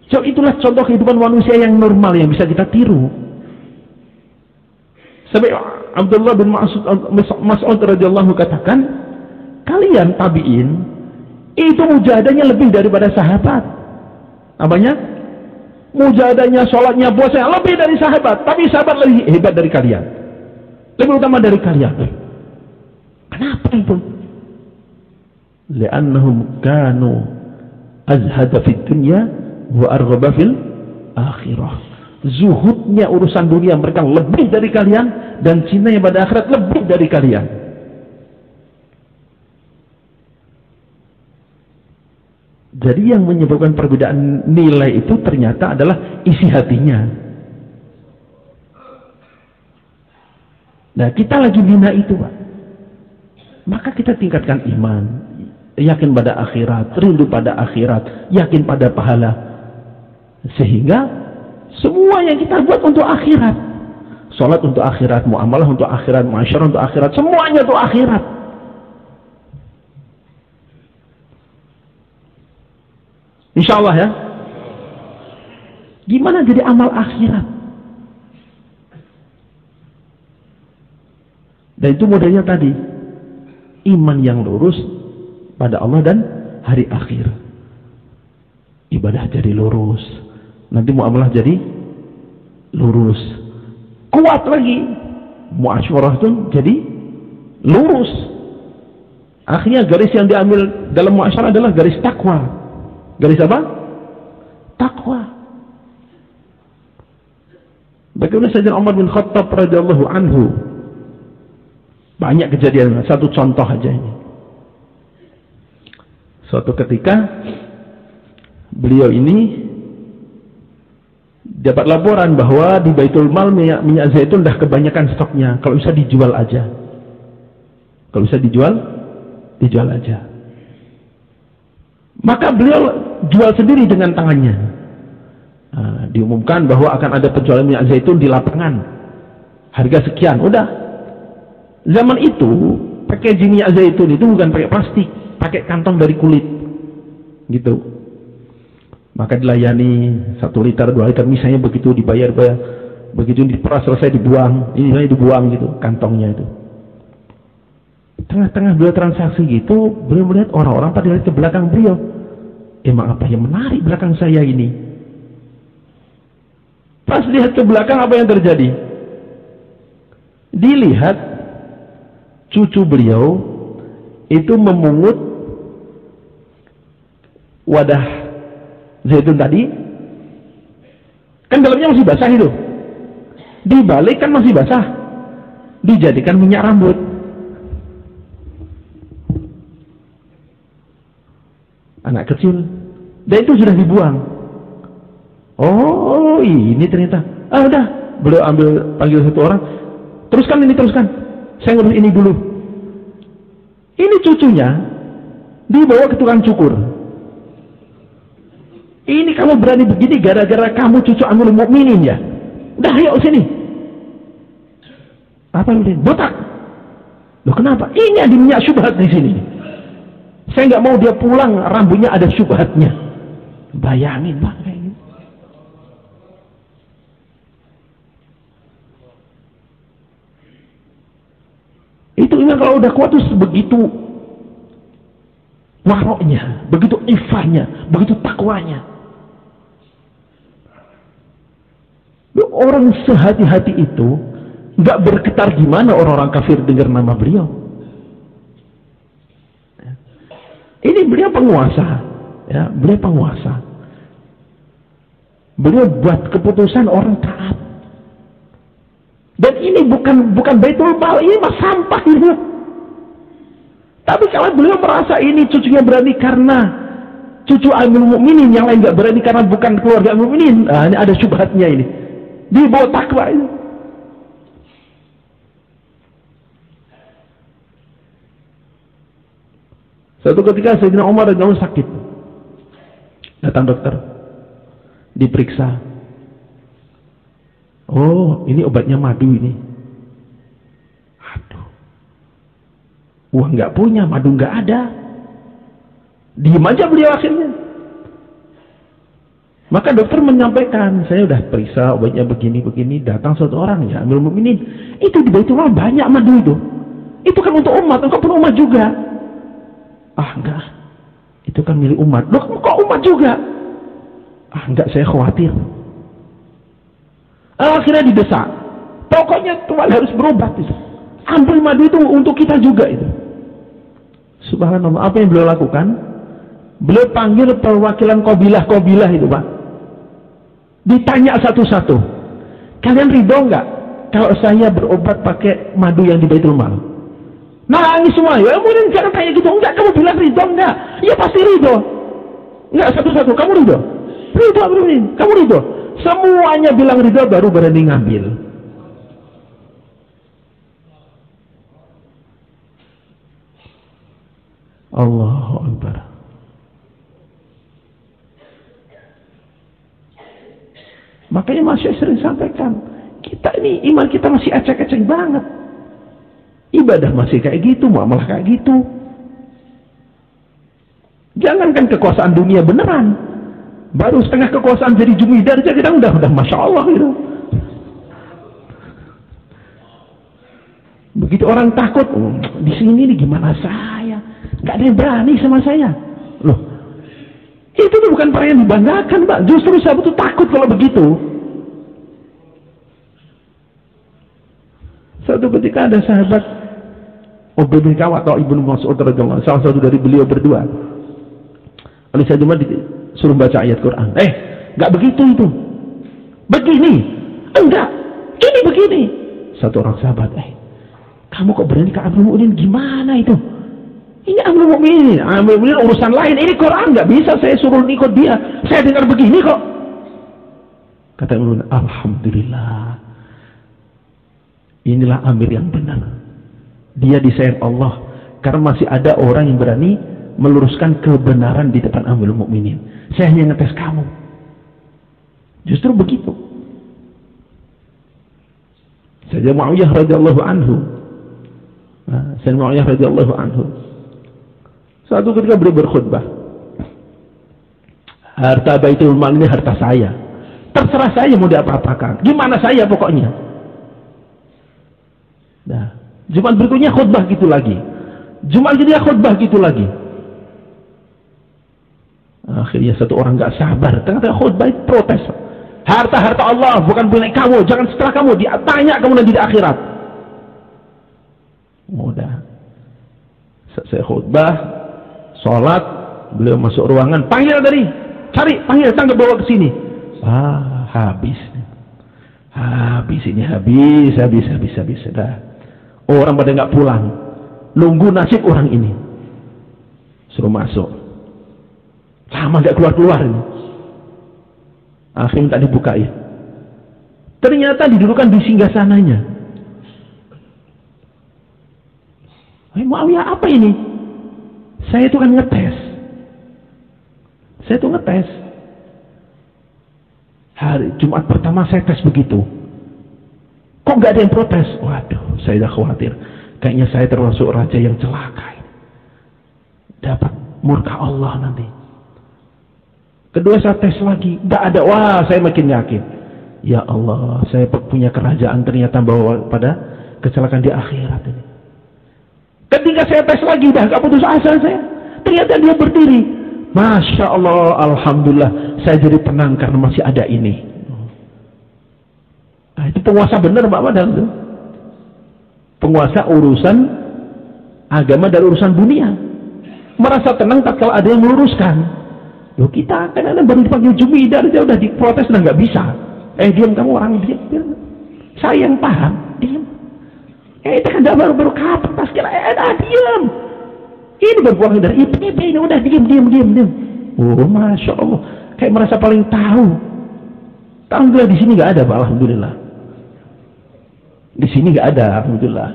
So, itulah contoh kehidupan manusia yang normal yang bisa kita tiru. Sampai Abdullah bin Mas'ud radhiyallahu katakan, kalian tabi'in itu mujahadahnya lebih daripada sahabat. Apanya? Mujahadahnya, sholatnya, puasanya lebih dari sahabat, tapi sahabat lebih hebat dari kalian, lebih utama dari kalian. Kenapa itu? Li'annahum kanu azhada fid dunya wa arghaba fil akhirah. Zuhudnya urusan dunia mereka lebih dari kalian, dan cintanya pada akhirat lebih dari kalian. Jadi yang menyebabkan perbedaan nilai itu ternyata adalah isi hatinya. Nah, kita lagi bina itu, Pak. Maka kita tingkatkan iman, yakin pada akhirat, rindu pada akhirat, yakin pada pahala, sehingga semua yang kita buat untuk akhirat, sholat untuk akhirat, muamalah untuk akhirat, masyarakat untuk akhirat, semuanya untuk akhirat. Insya Allah ya. Gimana jadi amal akhirat? Dan itu modelnya tadi, iman yang lurus pada Allah dan hari akhir, ibadah jadi lurus, nanti muamalah jadi lurus, kuat lagi, muasyarah itu jadi lurus. Akhirnya garis yang diambil dalam muasyarah adalah garis takwa. Garis apa? Takwa. Bagaimana Sayyidina Umar bin Khattab radhiyallahu anhu, banyak kejadian, satu contoh aja ini. Suatu ketika beliau ini dapat laporan bahwa di Baitul Mal minyak zaitun dah kebanyakan stoknya, kalau bisa dijual aja. Kalau bisa dijual aja. Maka beliau jual sendiri dengan tangannya. Diumumkan bahwa akan ada penjualan minyak zaitun di lapangan, harga sekian. Udah. Zaman itu packaging minyak zaitun itu bukan pakai plastik, pakai kantong dari kulit, gitu. Maka dilayani 1 liter, 2 liter misalnya, begitu dibayar, begitu diperas selesai dibuang, ini dibuang gitu kantongnya itu. Tengah-tengah beliau transaksi gitu, beliau melihat orang-orang pada lihat ke belakang beliau. Emang apa yang menarik belakang saya ini? Pas lihat ke belakang, apa yang terjadi? Dilihat cucu beliau itu memungut wadah zaitun tadi, kan dalamnya masih basah itu, dibalik kan masih basah, dijadikan minyak rambut. Anak kecil, dan itu sudah dibuang. Oh, ini ternyata. Udah, beliau panggil satu orang, teruskan, saya ngurus ini dulu. Ini cucunya dibawa ke tukang cukur. Ini kamu berani begini gara-gara kamu cucu Amirul Mukminin ya? Udah, ayo sini. Apa ini? Botak. Loh, kenapa? Ini ada minyak syubhat di sini. Saya nggak mau dia pulang rambutnya ada syubhatnya. Bayangin, Pak, kayak gitu. Itu iman kalau udah kuat tuh begitu waroknya, begitu ifahnya, begitu takwanya. Orang sehati-hati itu nggak bergetar gimana orang-orang kafir dengar nama beliau. Ini beliau penguasa, ya, beliau penguasa. Beliau buat keputusan orang taat. Dan ini bukan Baitul Mal, ini mah sampah ini. Tapi kalau beliau merasa ini cucunya berani karena cucu Amirul Mukminin, yang lain nggak berani karena bukan keluarga Amirul Mukminin, ini ada syubhatnya ini. Di bawah takwa itu. Suatu ketika Sayyidina Umar radhiyallahu sakit. Datang dokter. Diperiksa. Oh, ini obatnya madu ini. Aduh. Uang nggak punya, madu nggak ada. Diem aja beliau akhirnya. Maka dokter menyampaikan, saya udah periksa obatnya begini-begini, datang satu orang ya Amirul Mukminin, itu di Baitullah banyak madu itu. Itu kan untuk umat, engkau pun umat juga. Ah enggak, itu kan milik umat. Loh kok umat juga? Ah enggak, saya khawatir. Akhirnya didesak, pokoknya Tuhan harus berobat itu. Ambil madu itu untuk kita juga itu. Subhanallah, apa yang beliau lakukan? Beliau panggil perwakilan kabilah itu Pak. Ditanya satu-satu, kalian ridho nggak kalau saya berobat pakai madu yang di Baitul Mal? Nangis semua, ya kemudian jangan tanya gitu, enggak, kamu bilang ridho enggak? Ya pasti ridho. Enggak, satu-satu, kamu ridho? Ridho, kamu ridho? Semuanya bilang ridho, baru berani ngambil. Allahu Akbar. Makanya masih sering sampaikan, kita ini iman kita masih acak-acak banget. Ibadah masih kayak gitu, muamalah kayak gitu. Jangankan kekuasaan dunia beneran, baru setengah kekuasaan jadi jumidar aja kita udah masya Allah gitu. Begitu orang takut, di sini nih gimana saya? Gak ada yang berani sama saya. Loh, itu tuh bukan para yang dibanggakan, Pak. Justru sahabat itu takut kalau begitu. Suatu ketika ada sahabat Ubay bin Ka'ab atau Ibnu Mas'ud radhiyallahu anhu, salah satu dari beliau berdua. Oleh saya cuma disuruh baca ayat Quran. Enggak begitu itu. Begini. Enggak. Ini begini. Satu orang sahabat, kamu kok berani ke Amirul Mukminin, gimana itu? Ini Amirul Mukminin urusan lain. Ini Quran nggak bisa saya suruh ikut dia. Saya dengar begini kok. Kata Amirul Mukminin, alhamdulillah. Inilah Amir yang benar. Dia disayang Allah karena masih ada orang yang berani meluruskan kebenaran di depan Amirul Mukminin. Saya hanya ngetes kamu. Justru begitu. Sayyidina Muawiyah radhiyallahu anhu. Sayyidina Muawiyah radhiyallahu anhu. Suatu ketika beliau berkhutbah, harta Baitul Mal ini harta saya, terserah saya mau diapa-apakan, gimana saya pokoknya. Nah, Jumat berikutnya khutbah gitu lagi, Jumat kedua khutbah gitu lagi. Akhirnya satu orang gak sabar, tengah-tengah khutbah protes, harta Allah bukan punya kamu, jangan setelah kamu ditanya kamu nanti di akhirat. Udah, saya khutbah, sholat, beliau masuk ruangan, panggil dari, panggil, tangkap bawa ke sini. Habis ini, habis. Dah. Orang pada nggak pulang, nunggu nasib orang ini. Suruh masuk, sama nggak keluar ini. Akhirnya tak dibukain. Ternyata didudukan di singgasananya. Muawiyah, apa ini? Saya itu kan ngetes. Hari Jumat pertama saya tes begitu. Kok nggak ada yang protes? Waduh, saya dah khawatir. Kayaknya saya termasuk raja yang celaka. Dapat murka Allah nanti. Kedua saya tes lagi, nggak ada. Wah, saya makin yakin. Ya Allah, saya punya kerajaan ternyata bawa pada kecelakaan di akhirat ini. Ketika saya tes lagi, dah gak putus asa saya. Ternyata dia berdiri. Masya Allah, alhamdulillah, saya jadi tenang karena masih ada ini. Nah, itu penguasa benar, Pak Padahal itu. Penguasa urusan agama dan urusan dunia. Merasa tenang tak kalau ada yang meluruskan. Loh, kita kadang-kadang baru dipanggil jumidar aja udah diprotes dan nggak bisa. Diam kamu, orang diam. Saya yang paham, diam. Itu kan baru kapan pas kira diam. Ini berbuang dari ini udah diam. Oh, masya Allah, kayak merasa paling tahu. Alhamdulillah di sini nggak ada, Pak. Alhamdulillah. Di sini nggak ada, alhamdulillah.